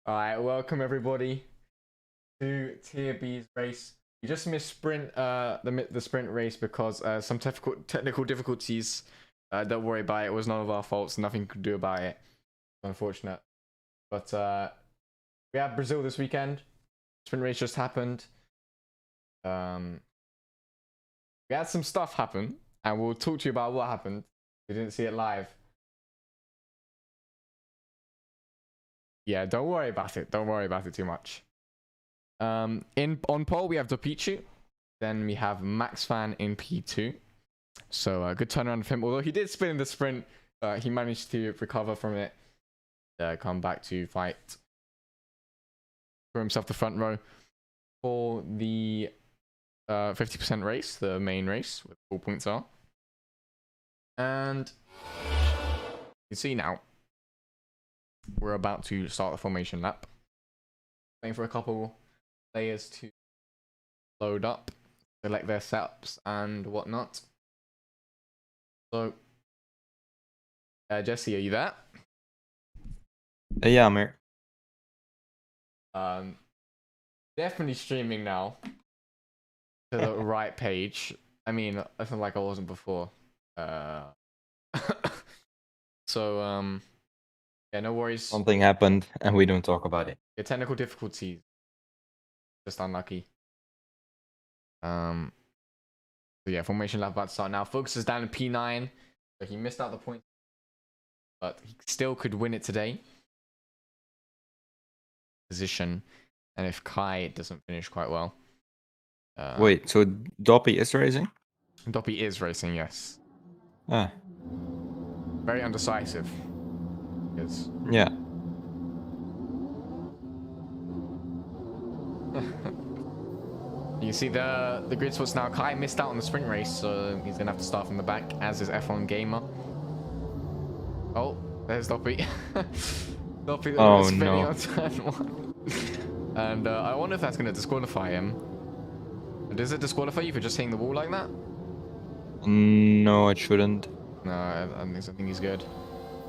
All right, welcome everybody to Tier B's race. You just missed sprint, the sprint race because some technical difficulties. Don't worry about it. It was none of our faults. Nothing could do about it. Unfortunate. But we have Brazil this weekend. Sprint race just happened. We had some stuff happen, and we'll talk to you about what happened. We didn't see it live. Yeah, don't worry about it. Don't worry about it too much. On pole we have Dopichu. Then we have Max Fan in P2. So good turnaround for him. Although he did spin in the sprint, he managed to recover from it. Come back to fight for himself the front row for the 50% race, the main race, where all points are. And you can see now, we're about to start the formation lap. Waiting for a couple players to load up, select their setups and whatnot. So, Jesse, are you there? Yeah, I'm here. Definitely streaming now to the right page. I mean, I feel like I wasn't before. So, yeah, no worries. Something happened and we don't talk about it. Your technical difficulties. Just unlucky. So yeah, formation lap about to start now. Focus is down in P9. So he missed out the point. But he still could win it today. Position. And if Kai doesn't finish quite well. Wait, so Doppy is racing? Doppy is racing, yes. Ah. Very undecisive. Yes. Yeah. You see the grid spots now. Kai missed out on the sprint race, so he's gonna have to start from the back, as is F1 Gamer. Oh, there's Doppy. Doppy was spinning on turn 1. And I wonder if that's gonna disqualify him. Does it disqualify you for just hitting the wall like that? No, it shouldn't. No, I think he's good.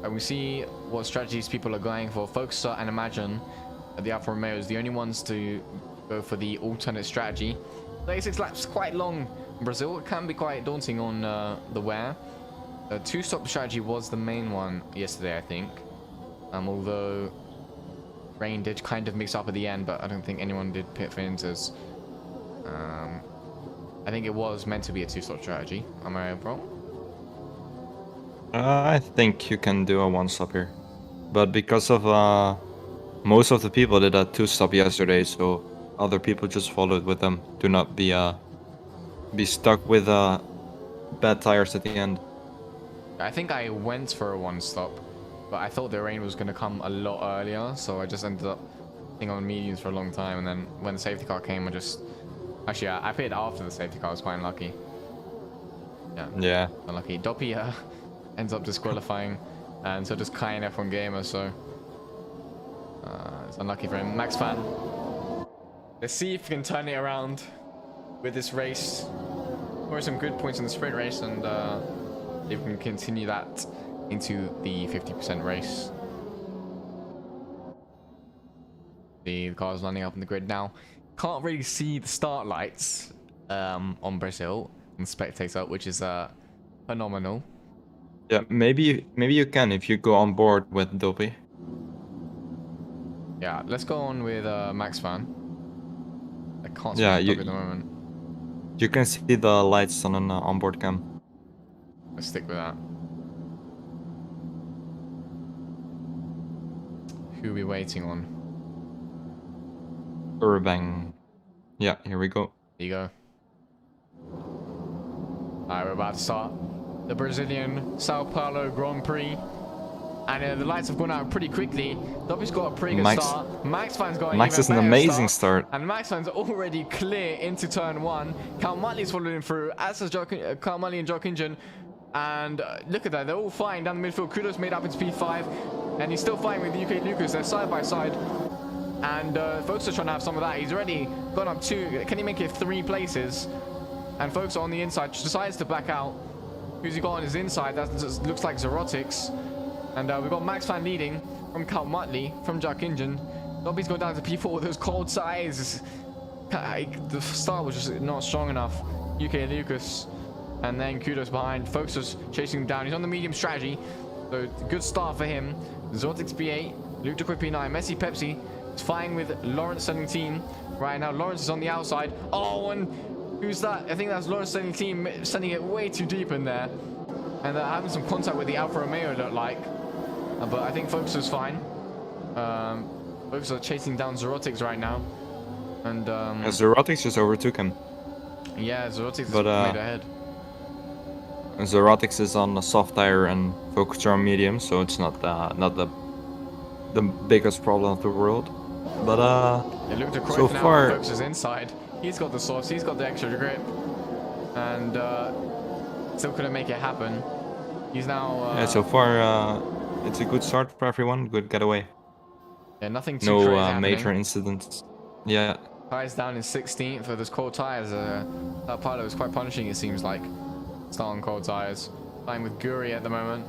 And we see what strategies people are going for. Focuser and Imagine, the Alfa Romeo, is the only ones to go for the alternate strategy. 36 laps, quite long in Brazil. It can be quite daunting on the wear. Two-stop strategy was the main one yesterday, I think. Although rain did kind of mix up at the end, but I don't think anyone did pit for inters. I think it was meant to be a two-stop strategy. Am I wrong? I think you can do a one-stop here. But because of most of the people did a two-stop yesterday, so other people just followed with them to not be stuck with bad tires at the end. I think I went for a one-stop, but I thought the rain was going to come a lot earlier, so I just ended up sitting on mediums for a long time, and then when the safety car came, I just Actually, I pitted after the safety car. I was quite unlucky. Yeah. Unlucky. Doppy ends up disqualifying, and so does Kai in F1 Gamer. So it's unlucky for him. Max Fan. Let's see if we can turn it around with this race. Score some good points in the sprint race, and if we can continue that into the 50% race. The car's lining up in the grid now. Can't really see the start lights on Brazil and spectator, which is phenomenal. Yeah, maybe you can if you go on board with Dopey. Yeah, let's go on with Max Fan. I can't see Yeah, at the moment. You can see the lights on an onboard cam. Let's stick with that. Who are we waiting on? Urbang. Yeah, here we go. There you go. Alright, we're about to start the Brazilian Sao Paulo Grand Prix. And the lights have gone out pretty quickly. Dobby's got a pretty good start. Max Fan's got an even is an better amazing start. And Max Fan's already clear into turn 1. Cal Mutley's following through, as does Cal Mutley and Jock Injun. And look at that, they're all flying down the midfield. Kudos made up into P5. And he's still fighting with UK Lucas. They're side by side. And folks are trying to have some of that. He's already gone up 2. Can he make it 3 places? And folks are on the inside. Decides to back out. Who's he got on his inside? That looks like Zerotics. And we've got Max Fan leading from Cal Mutley, from Jack Injun. Dobby's gone down to P4 with those cold sides. The start was just not strong enough. UK Lucas. And then Kudos behind. Folks is chasing him down. He's on the medium strategy. So good start for him. Zerotics B8. Luke DeQuip P9. Messi Pepsi is fighting with Lawrence sending team. Right now, Lawrence is on the outside. Oh, and who's that? I think that's Lawrence sending team, sending it way too deep in there. And they're having some contact with the Alfa Romeo, look like. But I think Focus is fine. Focus are chasing down Zerotics right now. And Zerotics just overtook him. yeah, Zerotics is made ahead. Zerotics is on a soft tire and Focus are on medium, so it's not the biggest problem of the world. But so far, Focus is inside. He's got the sauce. He's got the extra grip, and still couldn't make it happen. He's now. Yeah, so far, it's a good start for everyone. Good getaway. Yeah, nothing too crazy happening. Major incidents. Yeah. Tires down in 16th for those cold tires. That pilot was quite punishing, it seems like. Start on cold tires. Playing with Guri at the moment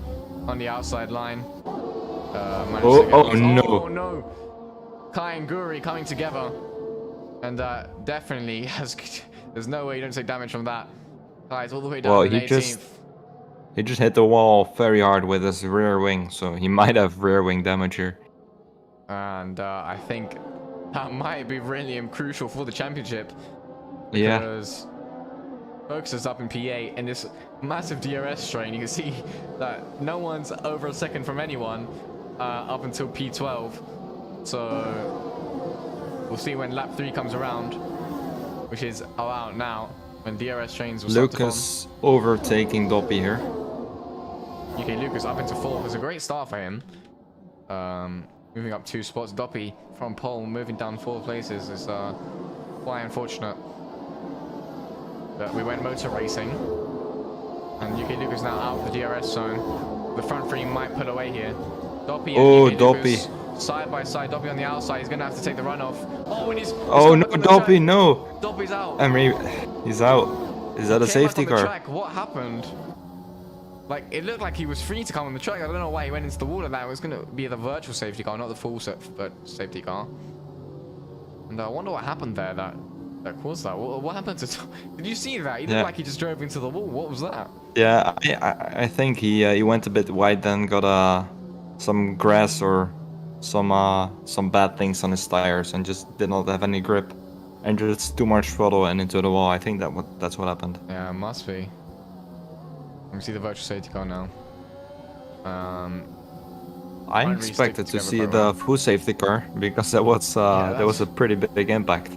on the outside line. Oh no! Kai and Guri coming together, and definitely has. There's no way you don't take damage from that. Kai's all the way down to 18th. He just hit the wall very hard with his rear wing, so he might have rear wing damage here. And I think that might be really crucial for the championship. Because Focus is up in P8 in this massive DRS train. You can see that no one's over a second from anyone up until P12. So we'll see when lap 3 comes around, which is out now, when DRS trains will start to Lucas overtaking Doppy here. UK Lucas up into 4th. It's a great start for him. Moving up 2 spots. Doppy from pole moving down 4 places is quite unfortunate. But we went motor racing, and UK Lucas now out of the DRS zone. The front 3 might pull away here. Doppy and UK Lucas side by side. Doppy on the outside. He's gonna have to take the runoff. Oh, and he's no, Doppy, no. Doppy's out. He's out. Is that a safety car? What happened? Like, it looked like he was free to come on the track. I don't know why he went into the wall of that. It was going to be the virtual safety car, not the full safety car. And I wonder what happened there that caused that. What happened to... Did you see that? He looked like he just drove into the wall. What was that? Yeah, I think he went a bit wide, then got some grass or some bad things on his tires and just did not have any grip. And just too much throttle and into the wall. I think that's what happened. Yeah, it must be. Let me see the virtual safety car now. I expected to see the full safety car because that was a pretty big impact.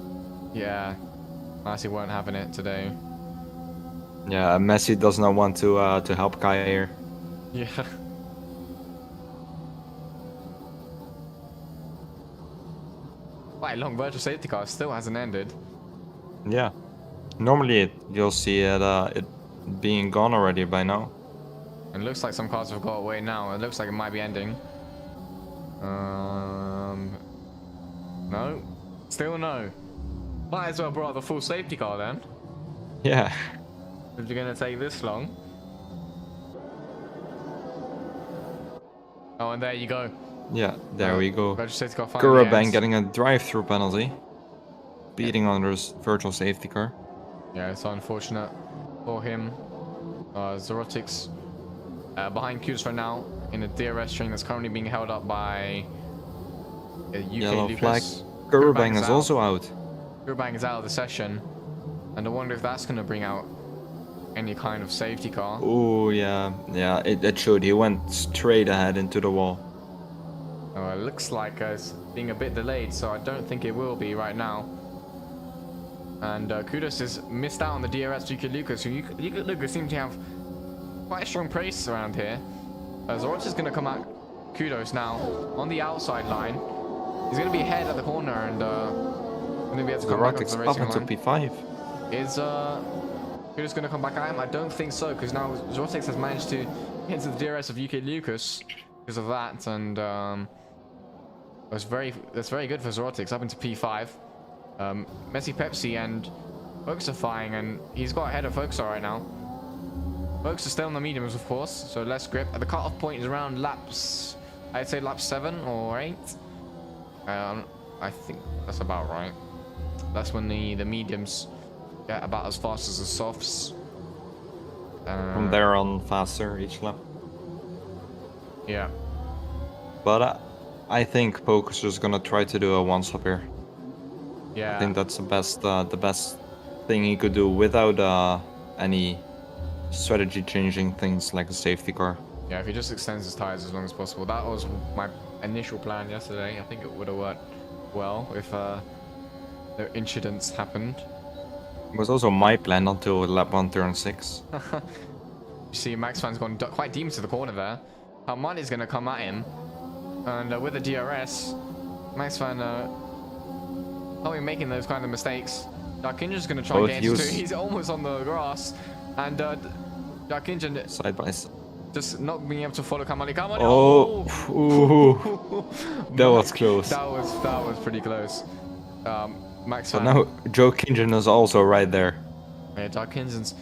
Yeah, Messi weren't having it today. Yeah, Messi does not want to help Kai here. Yeah. Quite a long virtual safety car, still hasn't ended. Yeah. Normally you'll see it being gone already by now. It looks like some cars have got away now. It looks like it might be ending. No. Still no. Might as well brought the full safety car then. Yeah. If you're gonna take this long. Oh, and there you go. Yeah, there we go. Safety car finally Gurabang ends. getting a drive-through penalty. Beating on his virtual safety car. Yeah, it's unfortunate for him. Zerotics behind Qs right now in a DRS train that's currently being held up by UK Yellow Lucas. flag. Gurabang is also out. Gurabang is out of the session. And I wonder if that's going to bring out any kind of safety car. Oh, yeah. Yeah, it showed. He went straight ahead into the wall. Oh, it looks like it's being a bit delayed, so I don't think it will be right now. And Kudos has missed out on the DRS UK Lucas, who Lucas seems to have quite a strong pace around here. Zorot is going to come out Kudos now on the outside line. He's going to be ahead at the corner and going to be able to come back up to the racing up into line. P5. Is Kudos going to come back at him? I don't think so, because now Zortex has managed to get into the DRS of UK Lucas because of that, and that's very good for Zortex up into P5. Messi Pepsi and Focusifying, and he's got ahead of Focuser right now. Focus is still on the mediums, of course, so less grip. The cutoff point is around laps, I'd say lap 7 or 8. I think that's about right. That's when the mediums get about as fast as the softs. From there on, faster each lap. Yeah. But I think Focuser's gonna try to do a one-stop here. Yeah. I think that's the best thing he could do without any strategy changing things like a safety car. Yeah, if he just extends his tires as long as possible. That was my initial plan yesterday. I think it would have worked well if the incidents happened. It was also my plan until lap 1 turn 6. You see Max Fan's gone quite deep into the corner there. Harmani's going to come at him. And with the DRS, Max Fan probably making those kind of mistakes. Darkinjan's going to try and get into it. He's almost on the grass. And Darkinjan Side by side. just not being able to follow Kamali. Kamali! Oh! Ooh. That was close. That was pretty close. Max Fan. But now Joe Kinjan is also right there. Yeah, Darkinjan's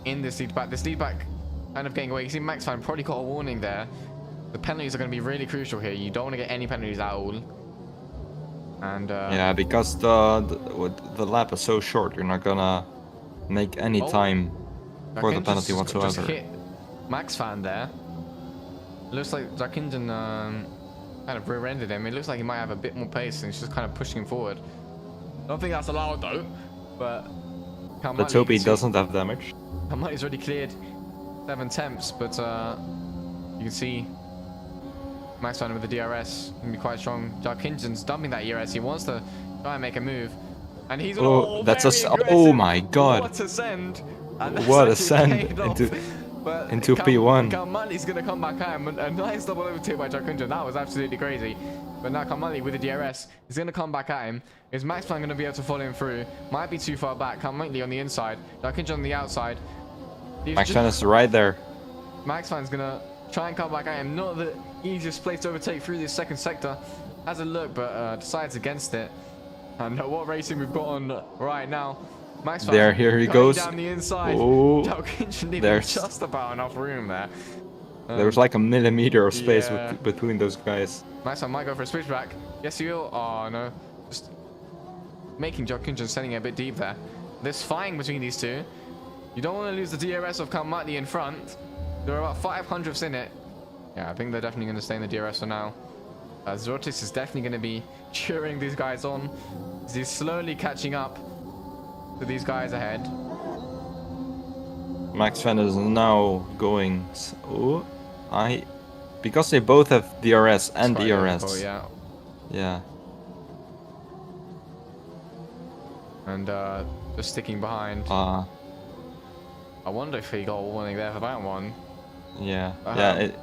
in this lead back. This lead back kind of getting away. You see Max Fan probably got a warning there. The penalties are going to be really crucial here. You don't want to get any penalties at all. And yeah, because the lap is so short, you're not gonna make any time for the penalty whatsoever. Just hit Max Fan there. Looks like Darkinjan kind of rear-ended him. It looks like he might have a bit more pace, and he's just kind of pushing him forward. I don't think that's allowed though. But let's hope he doesn't have damage. Kamali's already cleared 7 temps, but you can see Max Fan with the DRS can be quite strong. Darkinjan's dumping that ERS. He wants to try and make a move, and he's oh my god! What a send! What a send into P1. Kamali's gonna come back at him, and a nice double overtake by Darkinjan. That was absolutely crazy. But now Kamali with the DRS is gonna come back at him. Is Max Fan gonna be able to follow him through? Might be too far back. Kamali on the inside. Darkinjan on the outside. Max Fan is right there. Max Fan's gonna try and come back at him. Not the easiest place to overtake through this second sector. Has a look, but decides against it. And what racing we've got on right now. Max Fan here he goes. Down the inside. Oh, there's just about enough room there. There was like a millimeter of space between those guys. Max Fan might go for a switchback. Yes, he will. Oh no. Just making Darkinjan sending it a bit deep there. There's fighting between these two. You don't want to lose the DRS of Kalmati in front. There are about 500ths in it. Yeah, I think they're definitely going to stay in the DRS for now. Zortis is definitely going to be cheering these guys on. He's slowly catching up to these guys ahead. Max Fan is now going. Oh, because they both have DRS and ERS. Oh yeah. Yeah. And just sticking behind. I wonder if he got a warning there for that one. Yeah,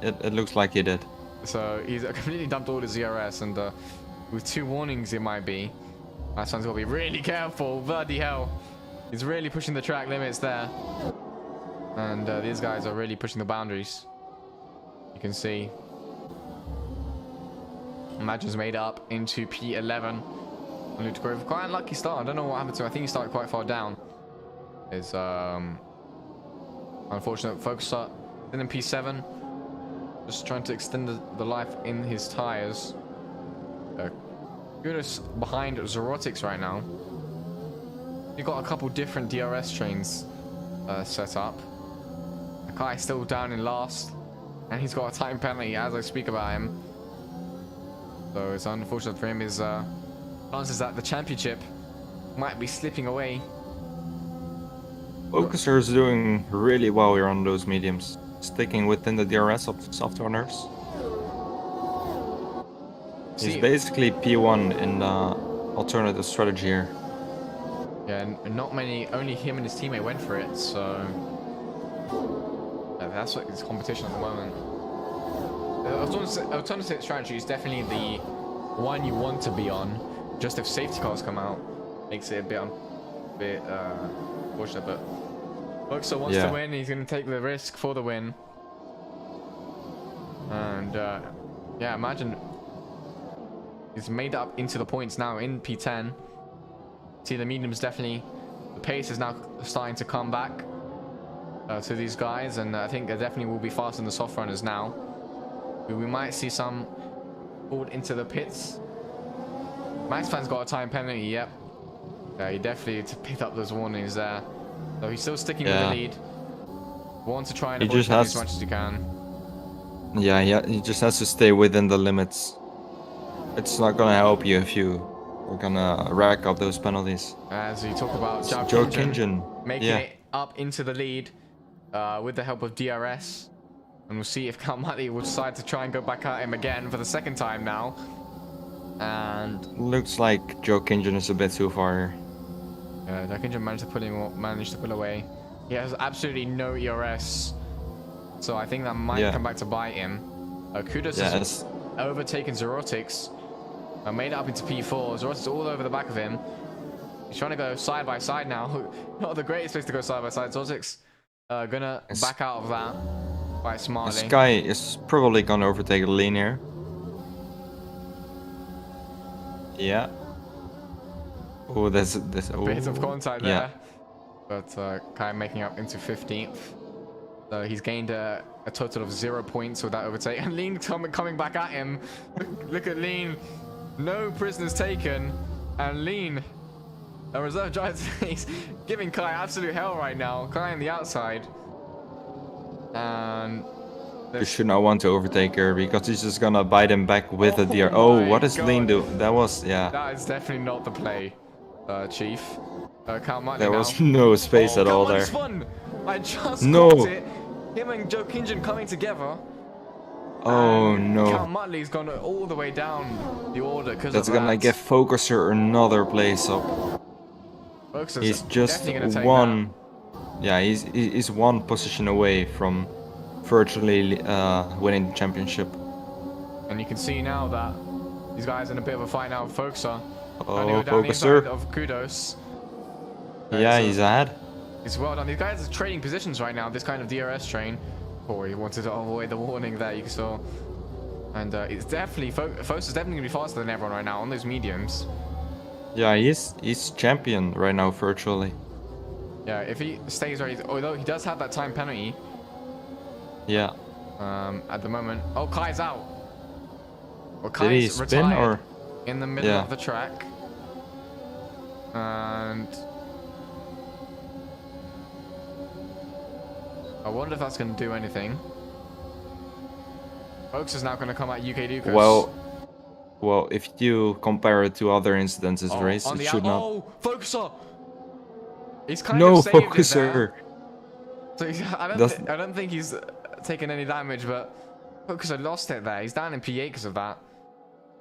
it looks like he did. So he's completely dumped all his ERS, and with 2 warnings it might be. My son's got to be really careful. Bloody hell. He's really pushing the track limits there. And these guys are really pushing the boundaries. You can see. Imagine's made up into P11. Loot Grove, quite unlucky start. I don't know what happened to him. I think he started quite far down. It's unfortunate. Focus up in P7. Just trying to extend the life in his tires. Kudos behind Zorotics right now. You've got a couple different DRS trains set up. Akai's still down in last, and he's got a time penalty as I speak about him. So it's unfortunate for him. His chances at the championship might be slipping away. Focuser is doing really well here on those mediums, sticking within the DRS of soft runners. He's basically P1 in the alternative strategy here. Yeah, and not many, only him and his teammate went for it, so that's what his competition at the moment. Alternative strategy is definitely the one you want to be on. Just if safety cars come out, makes it a bit unfortunate, but Foxer wants to win. He's going to take the risk for the win. And yeah, imagine he's made up into the points now in P10. See, the mediums definitely, the pace is now starting to come back to these guys, and I think they definitely will be faster than the soft runners now. We might see some pulled into the pits. Max Fan's got a time penalty, yep. Yeah, he definitely picked up those warnings there. So he's still sticking with the lead. Want to try and avoid as much as he can. Yeah, he just has to stay within the limits. It's not gonna help you if you are gonna rack up those penalties. As you talk about Joe Kingen making it up into the lead with the help of DRS. And we'll see if Kalmati will decide to try and go back at him again for the second time now. And looks like Joe Kingen is a bit too far. Joe Kingen managed to pull away. He has absolutely no ERS, so I think that might come back to bite him. Kudos has overtaken Zorotics. Made it up into P4. Zorotics all over the back of him. He's trying to go side by side now. Not the greatest place to go side by side. Zorotics gonna back out of that quite smartly. This guy is probably gonna overtake Lean here. Yeah. Oh, there's a bit of contact there. But Kai making up into 15th. So he's gained a total of 0 points with that overtake. And Lean coming back at him. Look at Lean. No prisoners taken. And Lean, a reserve driver, he's giving Kai absolute hell right now. Kai on the outside. And you should not want to overtake her because he's just gonna bite him back with a DRL. Oh, what does Lean do? That was, that is definitely not the play, Chief. There was no space at all there. Spun. I just caught it. Him and Joe Kingen coming together. Oh no. Cal Muttley's gone all the way down the order because that's gonna get Focuser another place up. He's just one. Yeah, he's one position away from virtually winning the championship. And you can see now that these guys are in a bit of a fight now with Focuser. Oh, Focuser. Of Kudos. Yeah, he's ahead. It's well done. These guys are trading positions right now. This kind of DRS train. Oh, he wanted to avoid the warning there, you saw. And it's definitely Focuser's definitely gonna be faster than everyone right now on those mediums. Yeah, he's champion right now virtually. Yeah, if he stays right, although he does have that time penalty. Yeah. At the moment. Oh, Kai's out. Well, Kai's did he spin or in the middle of the track? And I wonder if that's going to do anything. Folks is now going to come at UK Lucas. Well, if you compare it to other incidents this race, it should not. Oh, Focuser! He's kind of saved Focuser. So I don't think he's taken any damage, but Focuser lost it there. He's down in P8 because of that.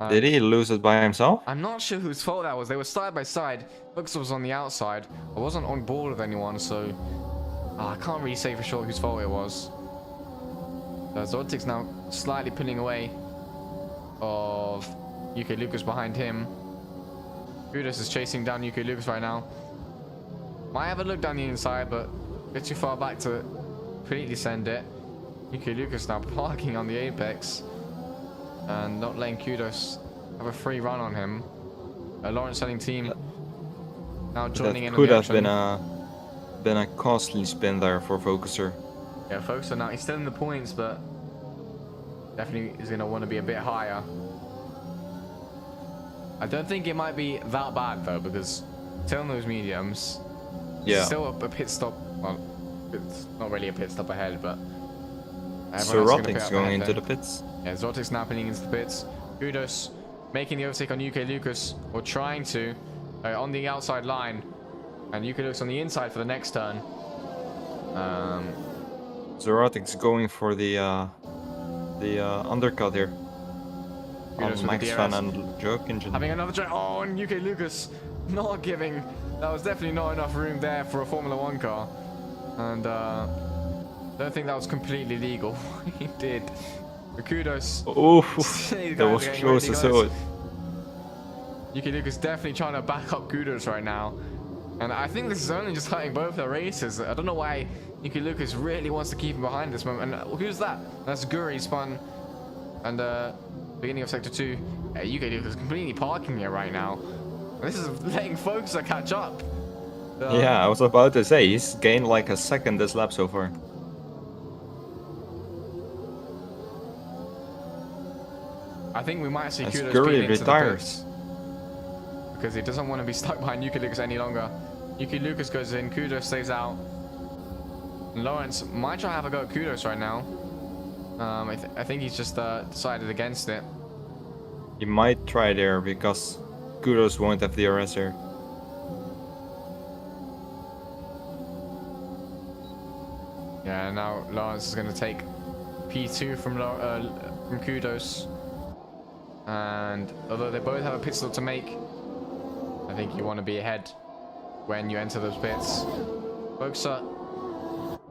Did he lose it by himself? I'm not sure whose fault that was. They were side by side. Focuser was on the outside. I wasn't on board with anyone, so I can't really say for sure whose fault it was. Zortic's now slightly pulling away of UK Lucas behind him. Kudos is chasing down UK Lucas right now. Might have a look down the inside, but a bit too far back to completely send it. Yuki Lucas now parking on the apex and not letting Kudos have a free run on him. Lawrence selling team now joining in on the could have action. been a costly spin there for Focuser. Yeah, Focuser now, he's still in the points, but definitely is going to want to be a bit higher. I don't think it might be that bad though, because still in those mediums. Yeah. Still a pit stop. Well, it's not really a pit stop ahead, but Zerotic's going into the pits. Yeah, Zerotic's now pinning into the pits. Kudos making the overtake on UK Lucas, or trying to, on the outside line, and UK Lucas on the inside for the next turn. Zerotic's going for the undercut here. Kudos On with the Max Fan DRS. and Joke Engine. Having another try. Oh, and UK Lucas not giving. That was definitely not enough room there for a Formula 1 car. And don't think that was completely legal. He did. But Kudos. Oh, These that guys was are getting close really as close. hell. UK Lucas definitely trying to back up Kudos right now. And I think this is only just hurting both their races. I don't know why UK Lucas really wants to keep him behind this moment. And who's that? That's Guri spun. And beginning of sector 2. UK Lucas completely parking here right now. This is letting Focuser catch up. Yeah, I was about to say, he's gained like a second this lap so far. I think we might see As Kudos Guri into the retires. pits, because he doesn't want to be stuck behind UK Lucas any longer. UK Lucas goes in, Kudos stays out. And Lawrence might try to have a go at Kudos right now. I think he's just decided against it. He might try there because Kudos won't have DRS here. Yeah, now Lawrence is going to take P2 from Kudos. And although they both have a pit stop to make, I think you want to be ahead when you enter those pits. Focuser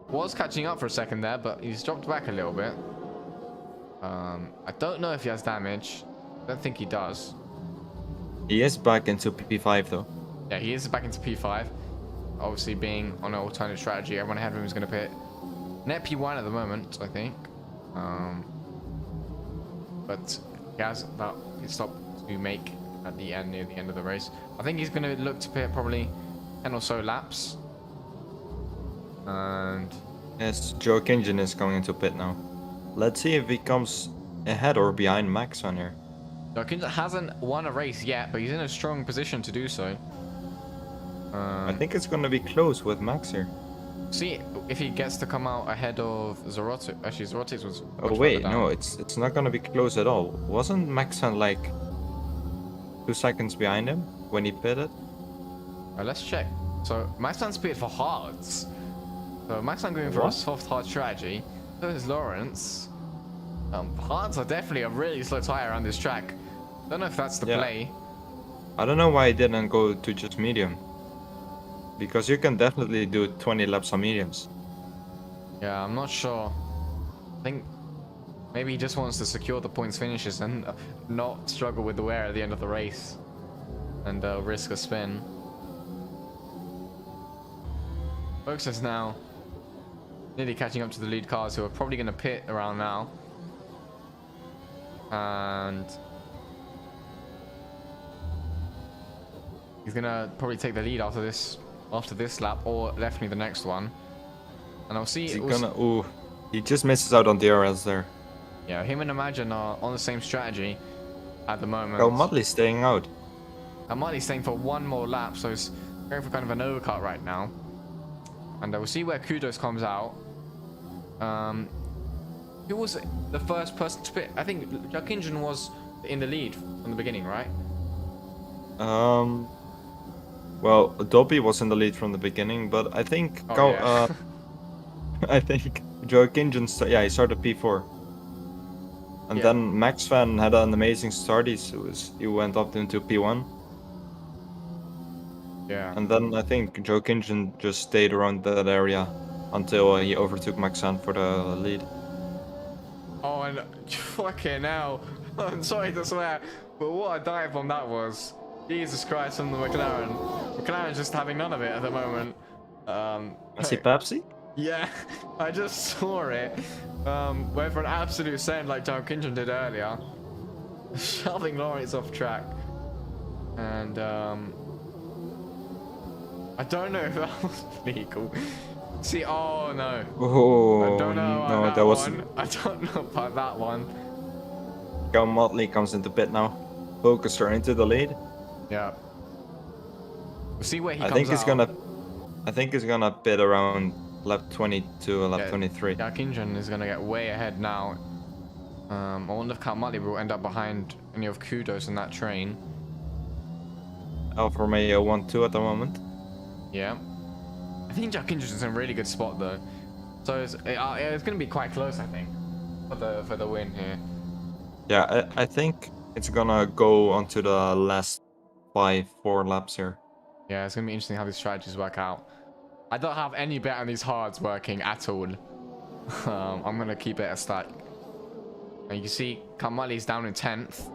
was catching up for a second there, but he's dropped back a little bit. I don't know if he has damage. I don't think he does. He is back into P5 though. Yeah, he is back into P5. Obviously, being on an alternate strategy, everyone ahead of him is going to pit. Net P1 at the moment, I think. But he has that pit stop to make at the end, near the end of the race. I think he's going to look to pit probably 10 or so laps. And Yes, Joke Engine is going into pit now. Let's see if he comes ahead or behind Max on here. Dawkins hasn't won a race yet, but he's in a strong position to do so. I think it's going to be close with Max here. See if he gets to come out ahead of Zerotic. Actually, Zerotic was. Oh much wait, further down. no, it's not going to be close at all. Wasn't Max on like 2 seconds behind him when he pitted? Let's check. So Maxman's pitted for hards. So Maxman going for a What? soft hard strategy. So is Lawrence. Hards are definitely a really slow tire around this track. Don't know if that's the Yeah. play. I don't know why he didn't go to just medium. Because you can definitely do 20 laps on mediums. Yeah, I'm not sure. I think maybe he just wants to secure the points finishes and not struggle with the wear at the end of the race. And risk a spin. Folks is now nearly catching up to the lead cars, who are probably going to pit around now. And he's going to probably take the lead after this lap, or definitely the next one. And I'll see. Is he gonna... Ooh, he just misses out on DRS there. Yeah, him and Imagine are on the same strategy at the moment. Oh, Mudley's staying out. And Marty's staying for one more lap, so he's going for kind of an overcut right now. And we'll see where Kudos comes out. Who was the first person to pit? I think Jakinjin was in the lead from the beginning, right? Well, Dobby was in the lead from the beginning, but I think I think Joe Kinjan, he started P4, and then Max Van had an amazing start. He went up into P1. Yeah. And then I think Joe Kinjan just stayed around that area until he overtook Max Van for the lead. Oh, and fucking hell. I'm sorry to swear, but what a dive bomb that was. Jesus Christ from the McLaren. McLaren's just having none of it at the moment. Messi Pepsi? Yeah, I just saw it. Went for an absolute send like John Kinchen did earlier, shoving Lawrence off track. And I don't know if that was legal. See, oh no. Oh, I don't know about no, that that one. wasn't. I don't know about that one. Cal Motley comes into pit now. Focuser into the lead. Yeah. We'll see where he I comes think he's out. gonna. I think he's gonna pit around lap 22 or lap Yeah, 23. Kinchen is gonna get way ahead now. I wonder if Cal Motley will end up behind any of Kudos in that train. Alfa Romeo 1-2 at the moment. Yeah. I think Jack Kinch is in a really good spot though. So it's going to be quite close, I think, for the win here. Yeah, I think it's gonna go onto the last 4 laps here. Yeah, it's going to be interesting how these strategies work out. I don't have any bet on these hards working at all. I'm going to keep it a stack. And you can see Kamali's down in 10th.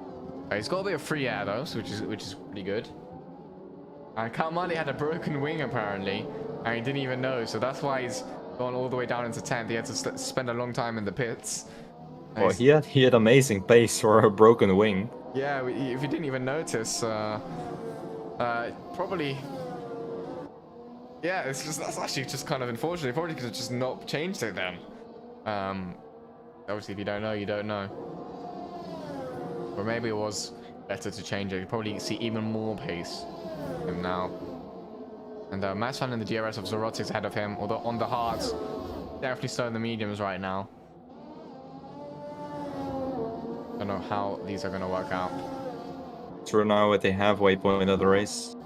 He's got a bit of free air though, so which is pretty good. And Kamali had a broken wing apparently, and he didn't even know, so that's why he's gone all the way down into 10th. He had to spend a long time in the pits. Oh, he had amazing pace for a broken wing. Yeah, if you didn't even notice, probably. Yeah, that's actually just kind of unfortunate. He probably could have just not changed it then. Obviously, if you don't know, you don't know. Or maybe it was better to change it. You probably see even more pace him now. And Matt's fan in the DRS of Zorotic's ahead of him, although on the hards, definitely slow in the mediums right now. Don't know how these are going to work out. So now at the halfway point of the race.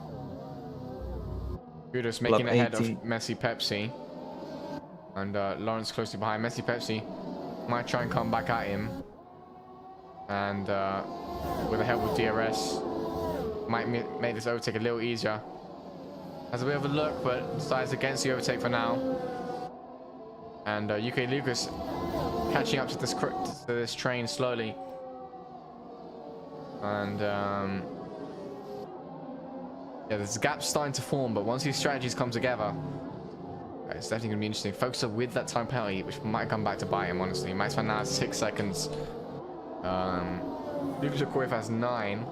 Kudos making ahead of Messi Pepsi. And Lawrence closely behind. Messi Pepsi might try and come back at him. And with a help with DRS, might make this overtake a little easier. Has a bit of a look, but decides against the overtake for now. And UK Lucas catching up to this train slowly. And yeah, there's gaps starting to form, but once these strategies come together, it's definitely going to be interesting. Focuser with that time penalty, which might come back to bite him, honestly. Max Van now has 6 seconds. Lucas Okoye has 9.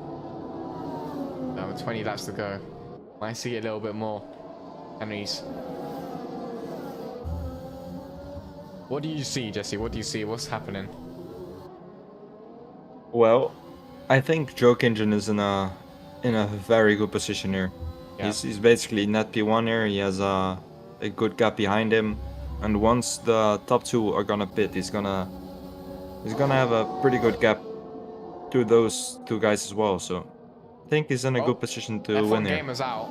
With 20 laps to go. Might see it a little bit more. Henry's. What do you see, Jesse? What do you see? What's happening? Well, I think Joe Kinchen is in a very good position here. Yeah. He's basically net P1 here. He has a good gap behind him, and once the top 2 are gonna pit, he's gonna have a pretty good gap to those 2 guys as well. So I think he's in a good position to win here. F1 Gamers out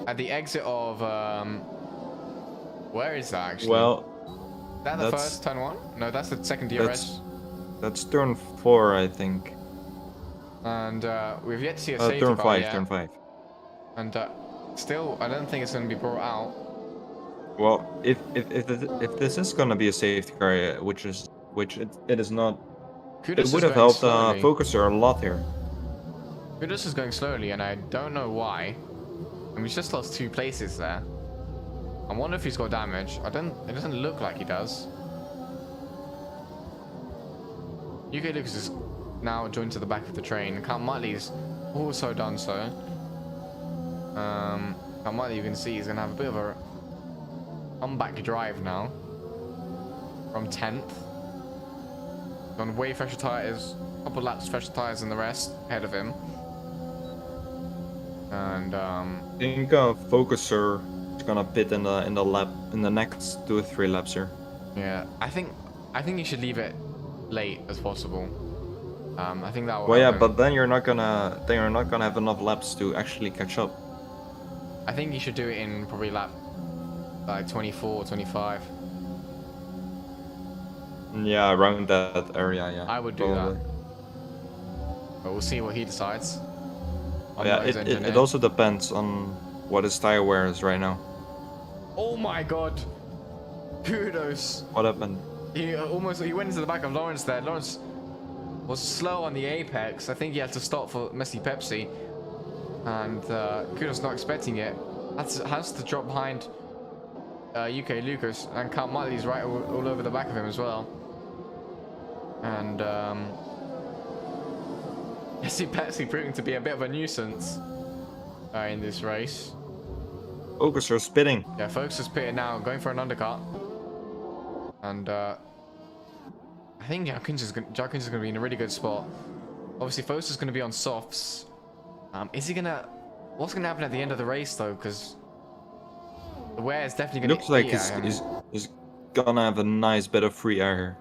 at the exit of where is that actually? Well, is that the first turn 1? No, that's the second DRS. That's turn 4, I think. And we've yet to see a safety turn car 5, yet. turn 5. And still, I don't think it's going to be brought out. Well, if this is going to be a safety car, which it is not, Kudos it would have helped Focuser a lot here. Kudos is going slowly, and I don't know why. I mean, he's just lost 2 places there. I wonder if he's got damage. It doesn't look like he does. UK Lucas is now joined to the back of the train. Cal Mutley's also done so. Cal Mutley, you can see, he's going to have a bit of a comeback drive now. From 10th. On way fresher tyres. A couple laps fresher tyres than the rest ahead of him. And I think Focuser is gonna pit in the next 2 or 3 laps here. Yeah, I think you should leave it late as possible. I think that will. Well, yeah, but then you're not gonna have enough laps to actually catch up. I think you should do it in probably lap like 24, 25. Yeah, around that area. Yeah. I would do that. But we'll see what he decides. Yeah, it also depends on what his tire wear is right now. Oh my god! Kudos! What happened? He went into the back of Lawrence there. Lawrence was slow on the apex. I think he had to stop for Messi Pepsi. And Kudos not expecting it. Has to drop behind UK Lucas, and Count Motley's right all over the back of him as well. And Jesse Pepsi proving to be a bit of a nuisance in this race. Focuser spitting. Yeah, Folks is pitted now, going for an undercut. And I think Jarkins is going to be in a really good spot. Obviously, Folks is going to be on softs. Is he going to... What's going to happen at the end of the race, though? Because the wear is definitely going to... Looks like he's going to have a nice bit of free air.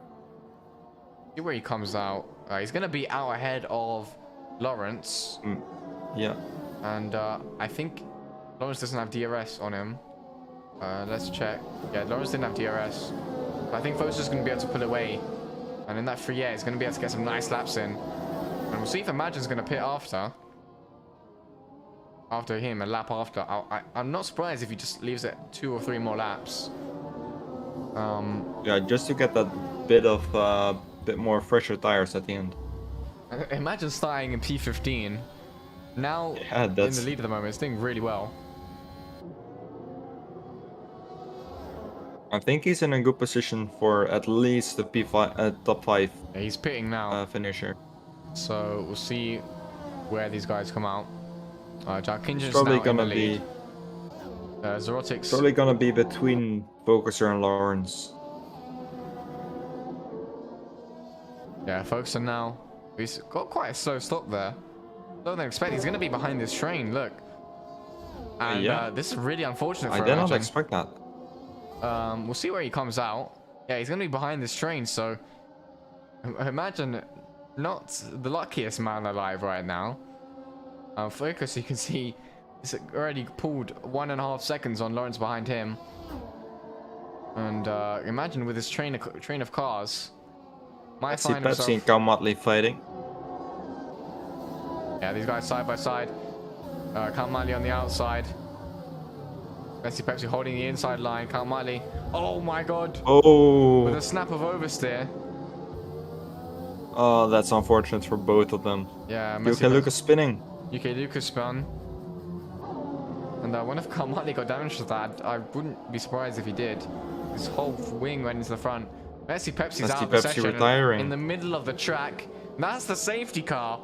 See where he comes out. He's going to be out ahead of Lawrence. Yeah. And I think Lawrence doesn't have DRS on him. Let's check. Yeah, Lawrence didn't have DRS. But I think Folks is going to be able to pull away. And in that free air, he's going to be able to get some nice laps in. And we'll see if Imagine's going to pit after him, a lap after. I'm not surprised if he just leaves it 2 or 3 more laps. Yeah, just to get that bit more fresher tires at the end. Imagine starting in P15. Now in the lead at the moment, it's doing really well. I think he's in a good position for at least the P5 top 5. Yeah, he's pitting now. Finisher. So we'll see where these guys come out. Jarkinjan's Probably now gonna in the lead. be Zerotics. probably gonna be between Focuser and Lawrence. Yeah, Focuser now. He's got quite a slow stop there. Slower than expected. He's gonna be behind this train. Look. And yeah. This is really unfortunate for I did not Imagine. expect that. We'll see where he comes out. Yeah, he's gonna be behind this train. So Imagine not the luckiest man alive right now. Focus, you can see he's already pulled 1.5 seconds on Lawrence behind him. And Imagine with his train of cars might find himself... Pepsi and Cal Motley fighting. Yeah, these guys side by side. Count Motley on the outside. Messi Pepsi holding the inside line. Count Motley. Oh my god. Oh. With a snap of oversteer. Oh, that's unfortunate for both of them. Yeah, UK Lucas spinning. UK Lucas spun. And what if Count Motley got damaged to that? I wouldn't be surprised if he did. His whole wing went into the front. Messi Pepsi's out of the section retiring. in the middle of the track. That's the safety car.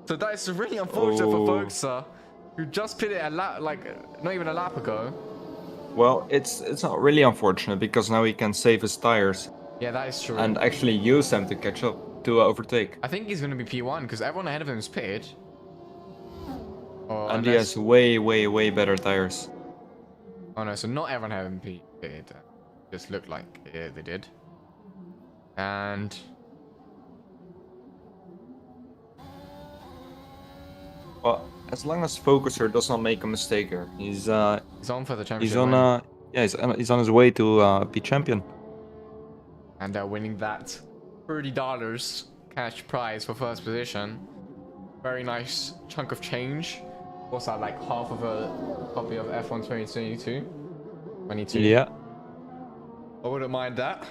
So that is really unfortunate for Focuser, who just pitted a lap, like not even a lap ago. Well, it's not really unfortunate because now he can save his tires. Yeah, that is true. And actually use them to catch up, to overtake. I think he's going to be P1 because everyone ahead of him is pitted. And he has way better tires. Oh no, so not everyone ahead of him pitted. Just looked like they did. And well, as long as Focuser does not make a mistake here, he's on for the championship. He's on his way to be champion. And they're winning that $30 cash prize for first position. Very nice chunk of change. What's that, like half of a copy of F1 2022? 22. Yeah. I wouldn't mind that.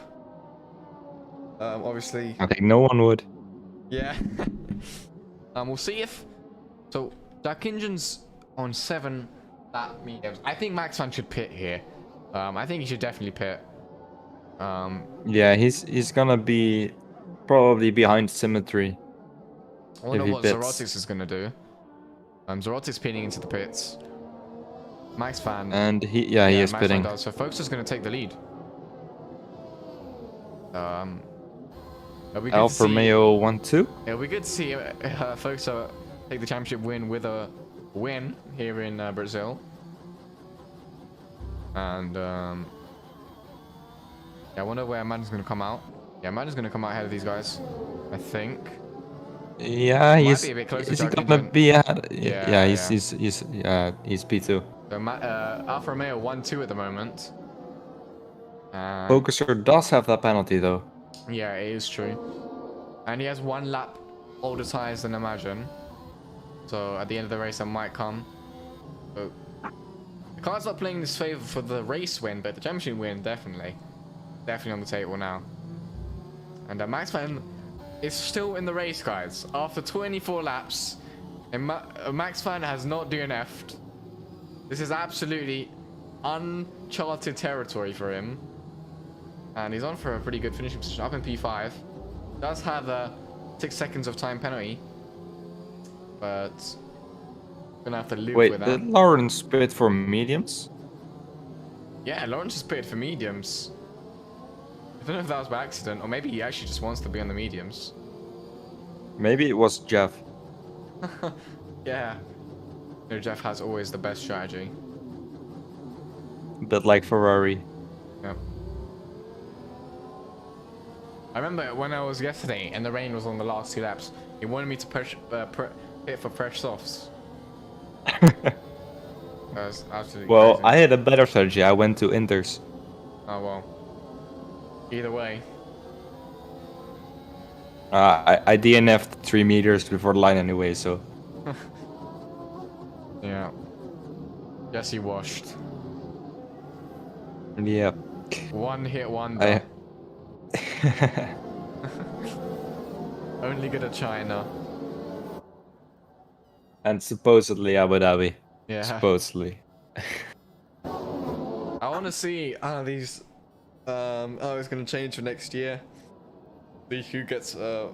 Obviously. I think no one would. Yeah. We'll see if. So Darkinjan's on 7 lap mediums. I think Max Van should pit here. I think he should definitely pit. Yeah, he's gonna be probably behind Symmetry. I wonder what Zerotics is gonna do. Zerotics pitting into the pits. Max Van. And he is Max pitting. Van does. So Folks is gonna take the lead. Alfa Romeo 1-2. Yeah, we could see Folks take the championship win with a win here in Brazil. And yeah, I wonder where Amanda's gonna come out. Yeah, Amanda's gonna come out ahead of these guys, I think. Yeah, he's a bit closer. Is he gonna be ahead? He's P2. So Alfa Romeo 1-2 at the moment. Focuser does have that penalty though. Yeah, it is true. And he has 1 lap older tires than Imagine. So at the end of the race, that might come. So the car's not playing this favor for the race win, but the championship win definitely on the table now. And Max Van is still in the race, guys. After 24 laps, and Max Van has not DNF'd. This is absolutely uncharted territory for him. And he's on for a pretty good finishing position, up in P5. Does have a 6 seconds of time penalty. But gonna have to live Wait, with that. did Lawrence bid for mediums? Yeah, Lawrence has paid for mediums. I don't know if that was by accident, or maybe he actually just wants to be on the mediums. Maybe it was Jeff. Yeah. You know, Jeff has always the best strategy. A bit like Ferrari. Yeah. I remember when I was yesterday and the rain was on the last 2 laps, he wanted me to hit for fresh softs. That was absolutely Well, crazy. I had a better strategy. I went to Inters. Oh well. Either way. I DNF'd 3 meters before the line anyway, so. Yeah. Yes, he washed. Yeah. One hit wonder. I... Only good at China. And supposedly Abu Dhabi. Yeah. Supposedly. I want to see these. It's gonna change for next year. See who gets. Yeah,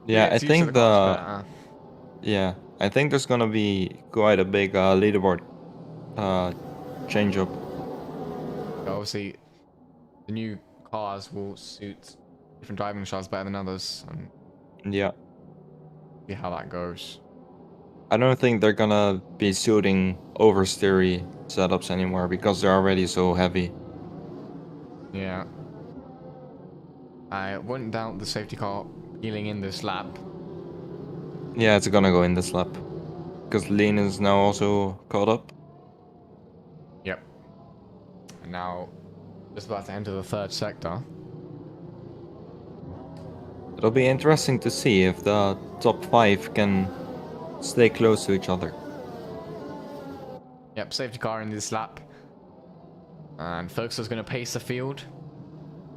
I gets used to think cars the. better. Yeah, I think there's gonna be quite a big leaderboard change up. Obviously, the new cars will suit different driving styles better than others, and Yeah. see how that goes. I don't think they're gonna be suiting oversteery setups anymore because they're already so heavy. Yeah. I wouldn't doubt the safety car peeling in this lap. Yeah, it's gonna go in this lap. Because Lean is now also caught up. Yep. And now, just about to enter the 3rd sector. It'll be interesting to see if the top 5 can stay close to each other. Yep, safety car in this lap. And Folkster's going to pace the field.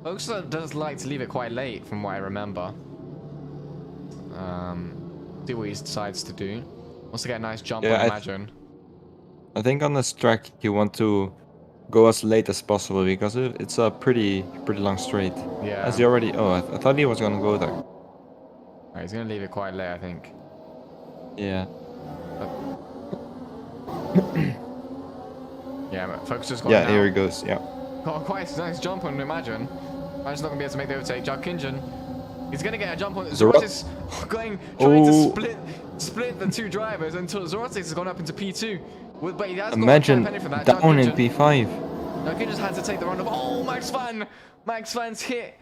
Folkster does like to leave it quite late, from what I remember. See what he decides to do. Wants to get a nice jump, Yeah, I imagine. I think on this track you want to go as late as possible because it's a pretty long straight. Yeah. As he already... Oh, I thought he was gonna go there. Right, he's going to leave it quite late, I think. Yeah. Yeah, but Folkster's got Yeah, now. here he goes, yeah. Got quite a nice jump on, imagine. Imagine's not going to be able to make the overtake. Jarkingen, he's going to get a jump on. Zorotis trying to split the 2 drivers until Zorotis has gone up into P2. But he has Imagine got a for that. down in P5. Jarkingen's had to take the run of. Oh, Max Van's hit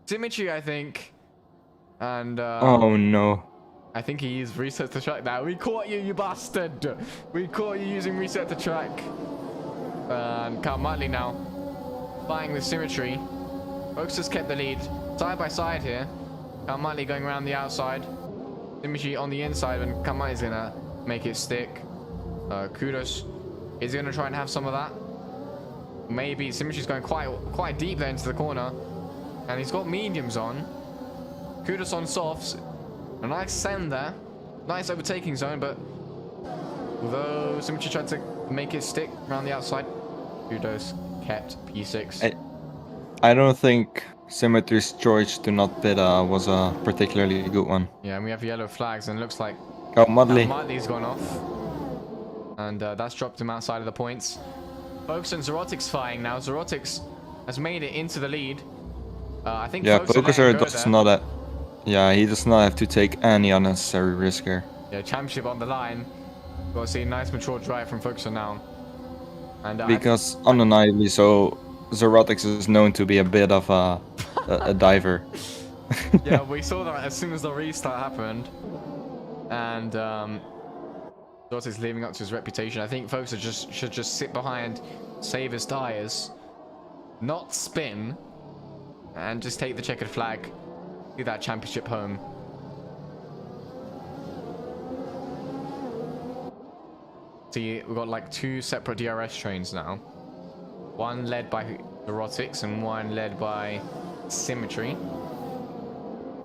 Dimitri, I think. And Oh no. I think he used reset to track now. We caught you, you bastard. We caught you using reset to track. And Carl Mutley now fighting with Symmetry. Oaks has kept the lead side by side here. Carl Mutley going around the outside. Symmetry on the inside, and Carl Mutley's gonna make it stick. Kudos is gonna try and have some of that. Maybe Symmetry's going quite deep there into the corner, and he's got mediums on. Kudos on softs. A nice send there. Nice overtaking zone, but although Symmetry tried to make it stick around the outside, Kudos kept P6. I don't think Symmetry's choice to not bid was a particularly good one. Yeah, and we have yellow flags, and it looks like Oh, Mudley. Mutley's gone off. And that's dropped him outside of the points. Focus and Zerotic's fighting now. Zerotics has made it into the lead. I think Yeah, Focuser Focuser does not he does not have to take any unnecessary risk here. Yeah, championship on the line. Got to see a nice mature drive from Focuser now. And because undeniably so, Zerotics is known to be a bit of a diver. Yeah, we saw that as soon as the restart happened. And Zerotics living up to his reputation. I think Focuser should just sit behind, save his tires, not spin, and just take the checkered flag. Do that championship home. See, we've got like 2 separate DRS trains now. One led by Erotics and one led by Symmetry.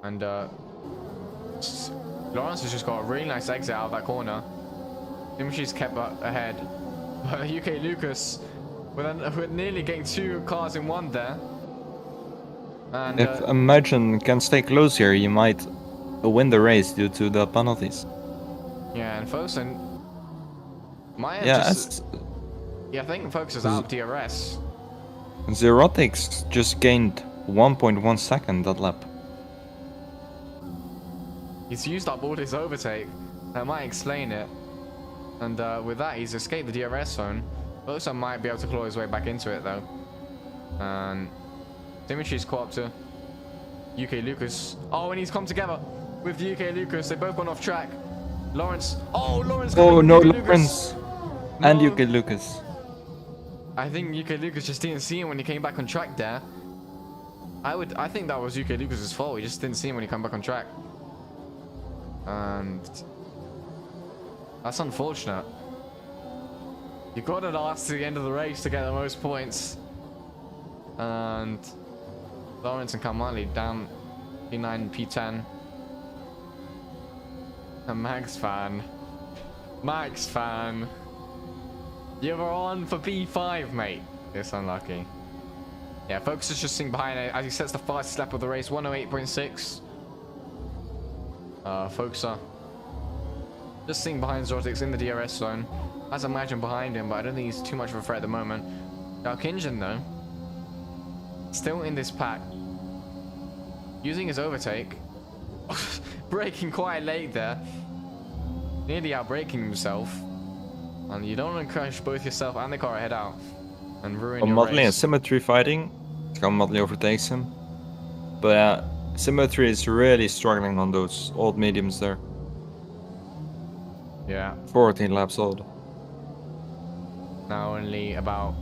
And Lawrence has just got a really nice exit out of that corner. Symmetry's kept ahead. But UK Lucas with nearly getting 2 cars in one there. And If Imagine can stay close here, you might win the race due to the penalties. yeah, and Fosun might have Yeah, just... Yeah, I think Focus is out of DRS. Zerotics just gained 1.1 second that lap. He's used up all his overtake. That might explain it. And with that, he's escaped the DRS zone. Fosun might be able to claw his way back into it though. And Dimitri's caught up to UK Lucas. Oh, and he's come together with UK Lucas. They've both gone off track. Lawrence. Oh, Lawrence. Oh no, UK Lawrence and UK Lucas. I think UK Lucas just didn't see him when he came back on track there. I think that was UK Lucas's fault. He just didn't see him when he came back on track. And that's unfortunate. You gotta last to the end of the race to get the most points. And Lawrence and Kamali down P9, P10. A Max fan. Max fan. You were on for P5, mate. It's unlucky. Yeah, Focus is just sitting behind it as he sets the fastest lap of the race, 108.6. Focuser just sitting behind Zortix in the DRS zone. Has Imagine behind him, but I don't think he's too much of a threat at the moment. Dalkinjan though, still in this pack, using his overtake, braking quite late there, nearly outbraking himself. And you don't want to crash both yourself and the car ahead out and ruin your Motley race. and Symmetry fighting. Motley overtakes him. But Symmetry is really struggling on those old mediums there. Yeah. 14 laps old. Now only about,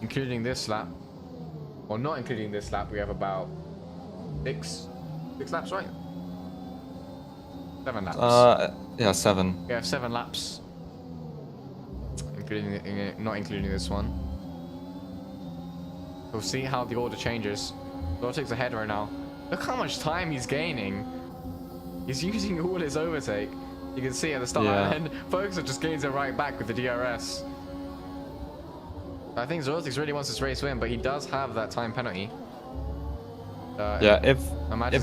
including this lap, or not including this lap, we have about six laps, right? 7 laps. Yeah, 7. We have 7 laps, including not including this one. We'll see how the order changes. Zortix ahead right now. Look how much time he's gaining. He's using all his overtake. You can see at the start, Yeah. and Focuser just gains it right back with the DRS. I think Zortix really wants this race win, but he does have that time penalty. Yeah, if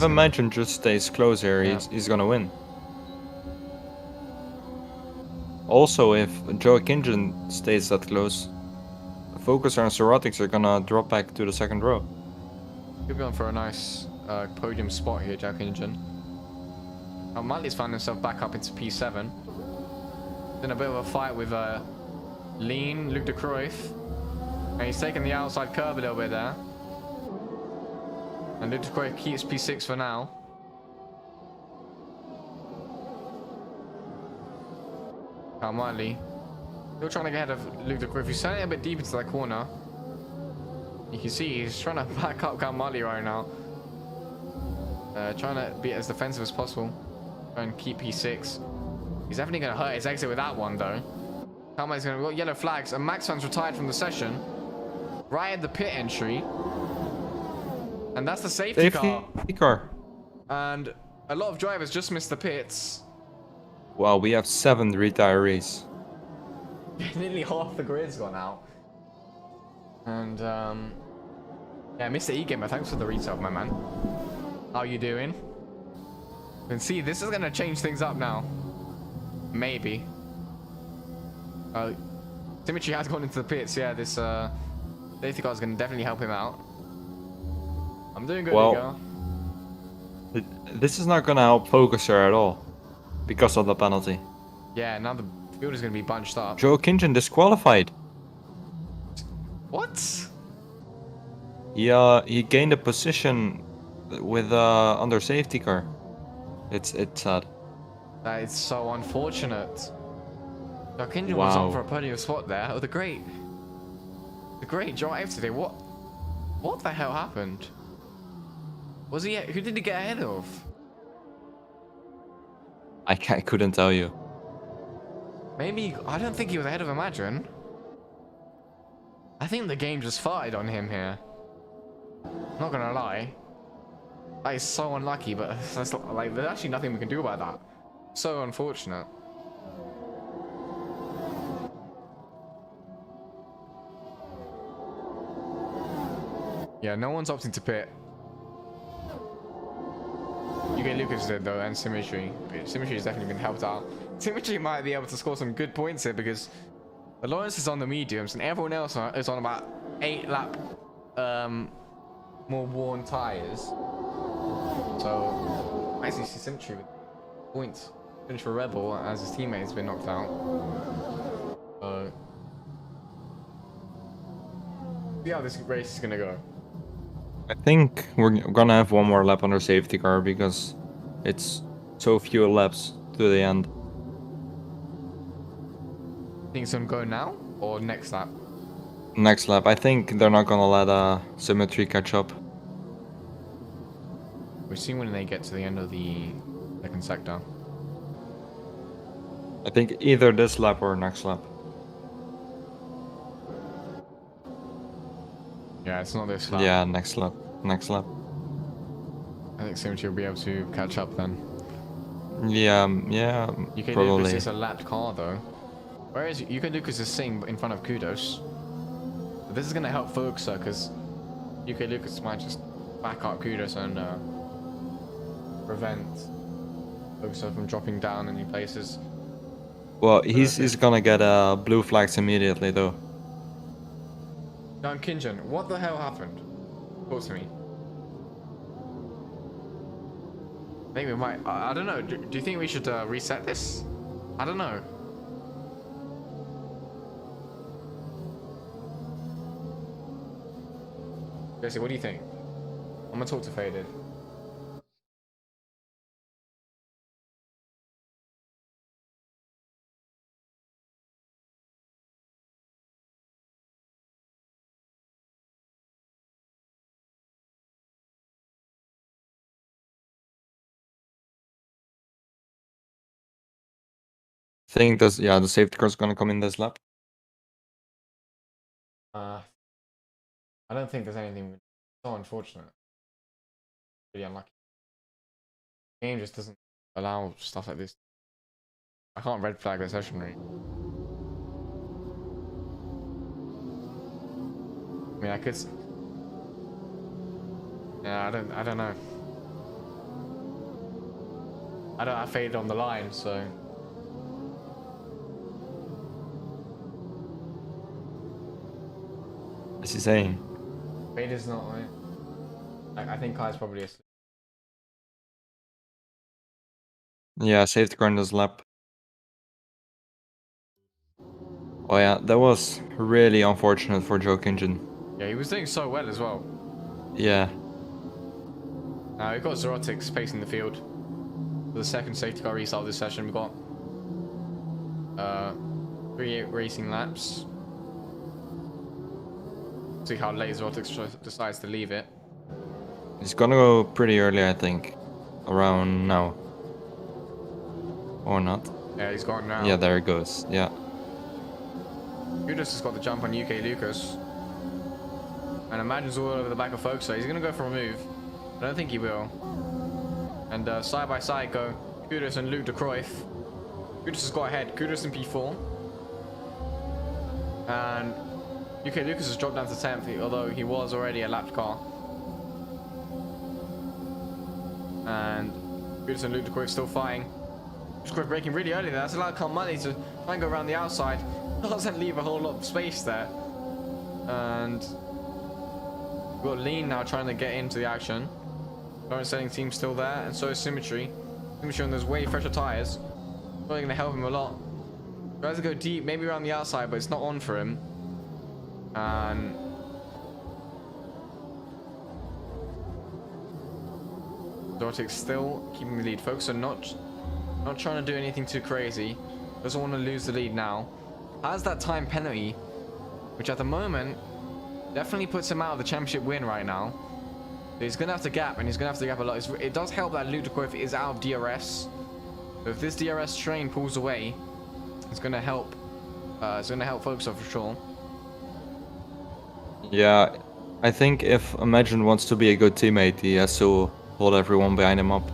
Imagine just stays close here, Yeah. he's gonna win. Also, if Joe Kinjan stays that close, Focuser and Zerotics are gonna drop back to the second row. He'll be on for a nice podium spot here, Jack Engine. Oh, Muttley's found himself back up into P7. In a bit of a fight with Lean, Luc de Cruyff. And he's taking the outside curve a little bit there. And Luc de Cruyff keeps P6 for now. Carl Muttley still trying to get ahead of Luc de Cruyff. He's turning a bit deep into that corner. You can see he's trying to back up Carl Muttley right now. Trying to be as defensive as possible. Try and keep P6. He's definitely going to hurt his exit with that one though. Carl Muttley's going to got yellow flags, and Max Fan's retired from the session. Right at the pit entry. And that's the safety car. And a lot of drivers just missed the pits. Wow, we have 7 retirees. Nearly half the grid's gone out. And yeah, Mr. E-Gamer, thanks for the resub, my man. How you doing? You can see this is gonna change things up now. Maybe. Dimitri has gone into the pits. Yeah, this safety car is gonna definitely help him out. I'm doing good, Well, this is not gonna help Focuser at all because of the penalty. Yeah, now the field is gonna be bunched up. Joe Kinjan disqualified. What? He gained a position with under safety car. It's sad. That is so unfortunate. Darkinjan was Wow. on for a podium spot there. Oh, the great drive today. What the hell happened? Was he? Who did he get ahead of? I couldn't tell you. Maybe I don't think he was ahead of Imagine. I think the game just farted on him here. Not gonna lie. That is so unlucky, but that's like there's actually nothing we can do about that. So unfortunate. Yeah, no one's opting to pit. UK Lucas did though, and Symmetry. Symmetry has definitely been helped out. Symmetry might be able to score some good points here because Lawrence is on the mediums and everyone else is on about 8 lap more worn tires. So I actually see Symmetry with points. Finish for Rebel as his teammate has been knocked out. See how this race is gonna go. I think we're gonna have one more lap on our safety car because it's so few laps to the end. Think it's gonna go now or next lap? Next lap, I think they're not gonna let Symmetry catch up. We'll see when they get to the end of the second sector. I think either this lap or next lap. Yeah, it's not this lap. Yeah, next lap. Next lap. I think Symmetry will be able to catch up then. Yeah, UK probably. Lucas is a lapped car though. Whereas UK Lucas is sitting in front of Kudos. But this is going to help Foxer because UK Lucas might just back up Kudos and prevent Foxer from dropping down any places. Well, he's gonna get blue flags immediately though. Now, Kinjan, what the hell happened? Talk to me. Maybe we might. I don't know. Do you think we should reset this? I don't know. Jesse, what do you think? I'm gonna talk to Faded. I think the safety car's gonna come in this lap. I don't think there's anything so unfortunate. Pretty unlucky. The game just doesn't allow stuff like this. I can't red flag a session rate. I mean, I could. Yeah, I don't know. I faded on the line, so. What's he saying? Faded's not right. I think Kai's probably asleep. Yeah, safety car in this lap. Oh yeah, that was really unfortunate for Joe Kinjan. Yeah, he was doing so well as well. Yeah. Now we've got Zorotics pacing the field. For the second safety car restart of this session, we've got 3 racing laps. See how late Zorotics decides to leave it. He's gonna go pretty early, I think. Around now. Or not. Yeah, he's gone now. Yeah, there it goes. Yeah. Kudos has got the jump on UK Lucas. And Imagine's all over the back of folks, so he's going to go for a move. I don't think he will. And side by side go Kudos and Luke de Cruyff. Kudos has got ahead. Kudos in P4. And UK Lucas has dropped down to 10th, although he was already a lapped car. And Kudos and Luke de Cruyff still fighting. Cruyff braking really early there. That's allowed Carl Money to try and go around the outside. Doesn't leave a whole lot of space there. And we've got Lean now trying to get into the action. Current setting team still there, and so is Symmetry. Symmetry on those way fresher tires. Probably going to help him a lot. Tries to go deep, maybe around the outside, but it's not on for him. And Dortic still keeping the lead. Folks are not trying to do anything too crazy. Doesn't want to lose the lead now. Has that time penalty, which at the moment definitely puts him out of the championship win right now. So he's going to have to gap, and he's going to have to gap a lot. It does help that Ludicrous is out of DRS. So if this DRS train pulls away, it's going to help. It's going to help folks for sure. Yeah, I think if Imagine wants to be a good teammate, he has to hold everyone behind him up.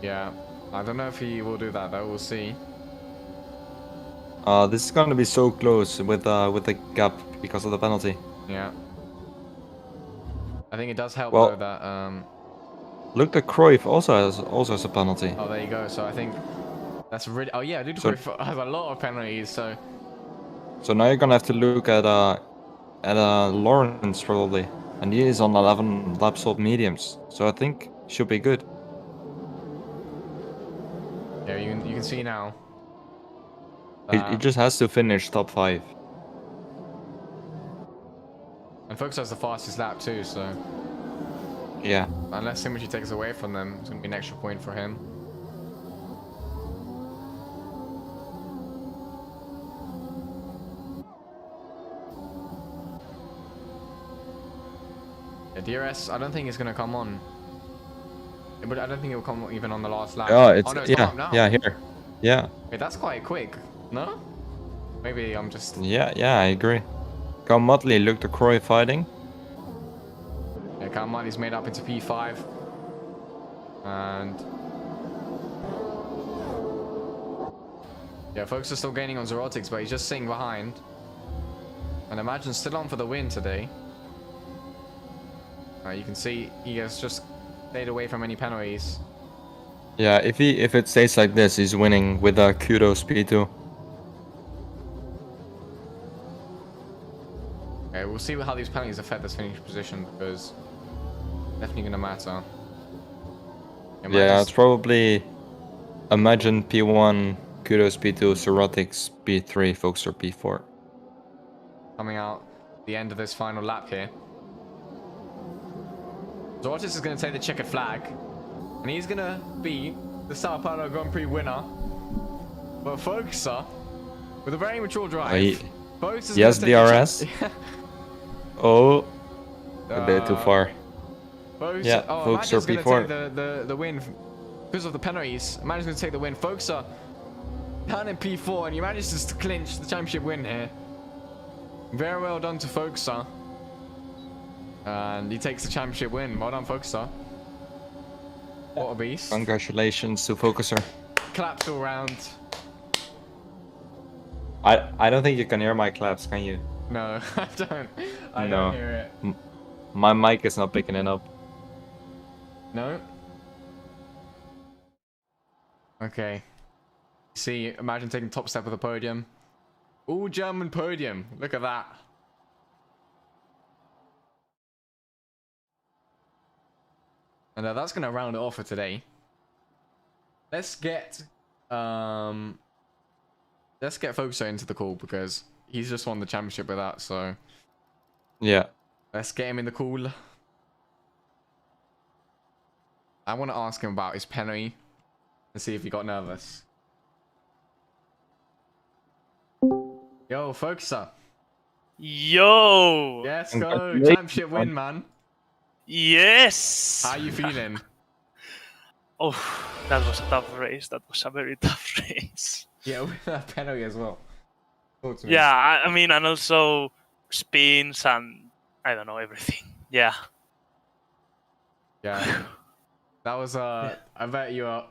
Yeah, I don't know if he will do that though. We'll see. This is going to be so close with the gap because of the penalty. Yeah. I think it does help Well, though that Luke de Cruyff also has a penalty. oh, there you go. So I think that's really. Oh yeah, Luke So- has a lot of penalties. So So now you're gonna have to look at Lawrence probably, and he is on 11 laps of mediums. So I think should be good. yeah, you can see now. He just has to finish top 5. And Focus has the fastest lap too. So Yeah. unless Symmetry takes away from them, it's gonna be an extra point for him. Yeah, DRS, I don't think it's gonna come on. But I don't think it will come even on the last lap. Oh, it's no, it's come yeah, up now. yeah, here. Yeah. Wait, that's quite quick. No? Maybe I'm just. Yeah, I agree. Cal Motley, Luke de Cruyff fighting. Yeah, Kalmani's made up into P5. And. Yeah, Focus is still gaining on Zerotics, but he's just sitting behind. And Imagine's still on for the win today. You can see he has just stayed away from any penalties. Yeah, if it stays like this, he's winning with a kudos P2. Okay, we'll see how these penalties affect this finish position because definitely gonna matter. Yeah, it's probably Imagine P1, kudos P2, Zerotics P3, Foxer P4. Coming out the end of this final lap here. Zerotics is going to take the checkered flag, and he's going to be the Sao Paulo Grand Prix winner. But Focuser, with a very mature drive, he has DRS. Oh, a bit too far. Yeah, Focuser Imagine's P4. going to take the win because of the penalties. Imagine's going to take the win. Focuser down in P4, and he manages to clinch the championship win here. Very well done to Focuser. And he takes the championship win. Well done, Focuser. What a beast. Congratulations to Focuser. Claps all round. I don't think you can hear my claps, can you? No, I don't. I don't hear it. My mic is not picking it up. No? Okay. See, Imagine taking top step of the podium. All German podium. Look at that. And that's going to round it off for today. Let's get Focuser into the call because he's just won the championship with that, so Yeah. let's get him in the call. I want to ask him about his penalty and see if he got nervous. Yo, Focuser. Yo! Yes, go. Championship win, man. Yes! How are you feeling? Oh, that was a tough race. That was a very tough race. Yeah, with that penalty as well. Talk to me. Yeah, I mean, and also spins and I don't know, everything. Yeah. Yeah. That was, I bet you are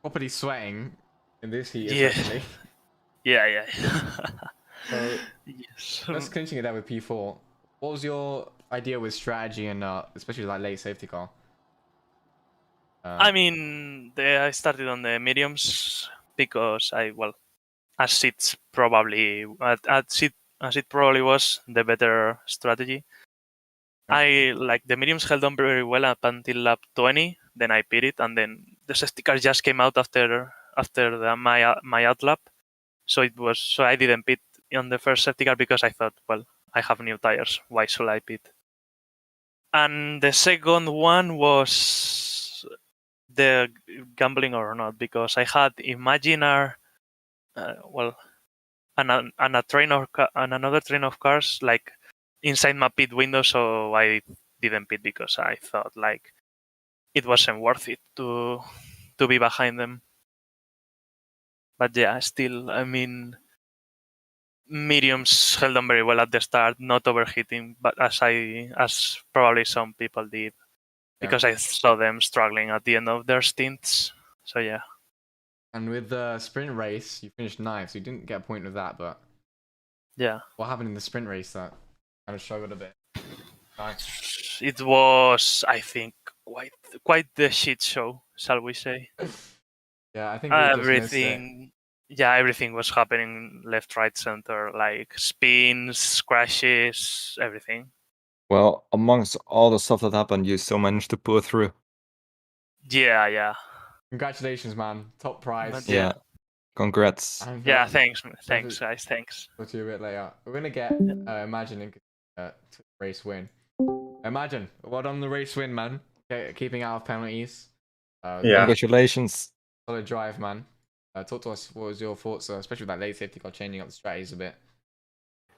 properly sweating in this heat, Yeah. especially. Yeah. So, Yes. just clinching it there with P4. What was your idea with strategy and especially like late safety car? I mean, I started on the mediums because as it probably was the better strategy. The mediums held on very well up until lap 20. Then I pitted, and then the safety car just came out after my out lap. So I didn't pit on the first safety car because I thought, well, I have new tires. Why should I pit? And the second one was the gambling or not, because I had Imaginar, and another train of cars like inside my pit window, so I didn't pit because I thought like it wasn't worth it to be behind them. But yeah, still, I mean, mediums held on very well at the start, not overheating, but as probably some people did, because I saw them struggling at the end of their stints. So yeah. And with the sprint race, you finished 9th, so you didn't get a point with that, but Yeah. what happened in the sprint race that kind of struggled a bit? Nice. It was, I think, quite the shit show, shall we say? Yeah, I think we just missed it. Everything was happening left, right, center, like spins, crashes, everything. Well, amongst all the stuff that happened, you still managed to pull through. Yeah. Congratulations, man. Top prize. But Yeah. Congrats. And, yeah, thanks, definitely- guys, thanks. Talk to you a bit later. We're gonna get Imagine race win. Imagine, well done on the race win, man. Okay, keeping out of penalties. Yeah. Congratulations. Solid drive, man. Talk to us. What was your thoughts, especially with that late safety car changing up the strategies a bit?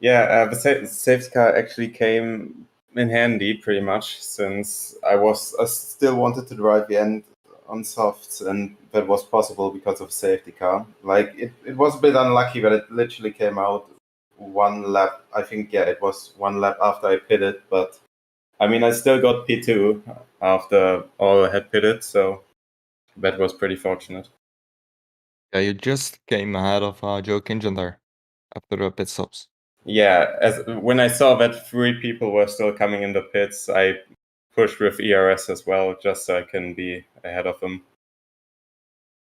Yeah, the safety car actually came in handy pretty much, since I still wanted to drive the end on softs, and that was possible because of safety car. Like it was a bit unlucky that it literally came out one lap. I think it was one lap after I pitted, but I mean I still got P2 after all had pitted, so that was pretty fortunate. Yeah, you just came ahead of Joe Kingen there after the pit stops. Yeah, when I saw that 3 people were still coming in the pits, I pushed with ERS as well, just so I can be ahead of them.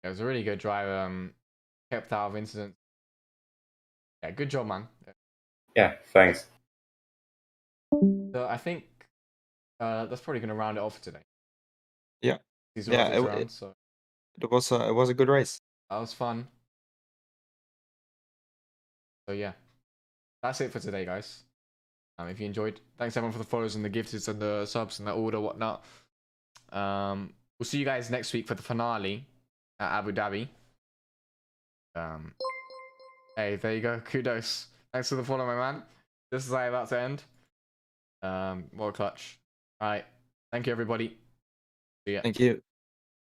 It was a really good drive. Kept out of incidents. Yeah, good job, man. Yeah, thanks. So I think that's probably gonna round it off for today. Yeah. These Yeah, rounds, so it was a good race. that was fun. So yeah, that's it for today, guys. If you enjoyed, thanks everyone for the follows and the gifts and the subs and the order, whatnot. We'll see you guys next week for the finale at Abu Dhabi. Hey, there you go. Kudos. Thanks for the follow, my man. This is how about to end. More clutch. All right. Thank you, everybody. See ya. Thank you.